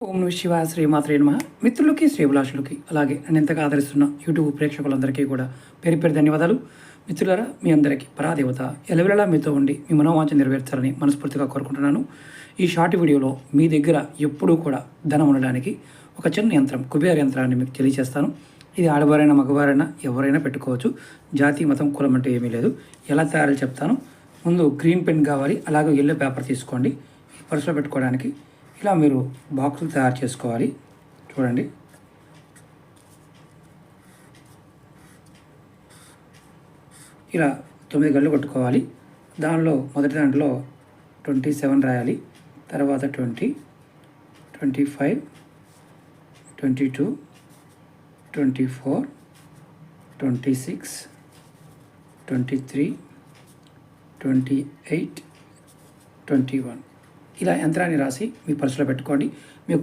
ఓం నమః శివాయ శ్రీమాత్రే నమః. మిత్రులకి శ్రేభిలాషులకి అలాగే నన్ను ఎంతగా ఆదరిస్తున్న యూట్యూబ్ ప్రేక్షకులందరికీ కూడా పేరు పేరు ధన్యవాదాలు. మిత్రులారా, మీ అందరికీ పరాదేవత ఎలవెలలా మీతో ఉండి మీ మనోవాంఛ నెరవేర్చాలని మనస్ఫూర్తిగా కోరుకుంటున్నాను. ఈ షార్ట్ వీడియోలో మీ దగ్గర ఎప్పుడూ కూడా ధనం ఉండడానికి ఒక చిన్న యంత్రం, కుబేర యంత్రాన్ని మీకు తెలియజేస్తాను. ఇది ఆడవారైనా మగవారైనా ఎవరైనా పెట్టుకోవచ్చు. జాతి మతం కులం అంటే ఏమీ లేదు. ఎలా తయారు చెప్తాను. ముందు గ్రీన్ పెన్ కావాలి, అలాగే ఎల్లో పేపర్ తీసుకోండి. పర్సులో పెట్టుకోవడానికి ఇలా మీరు బాక్సులు తయారు చేసుకోవాలి. చూడండి, ఇలా 9 గళ్ళు కొట్టుకోవాలి. దానిలో మొదటి దాంట్లో 27 రాయాలి, తర్వాత 20, 25, 22, 24, 26, 23, 28, 21 ఇలా యంత్రాన్ని రాసి మీ పర్సులో పెట్టుకోండి. మీ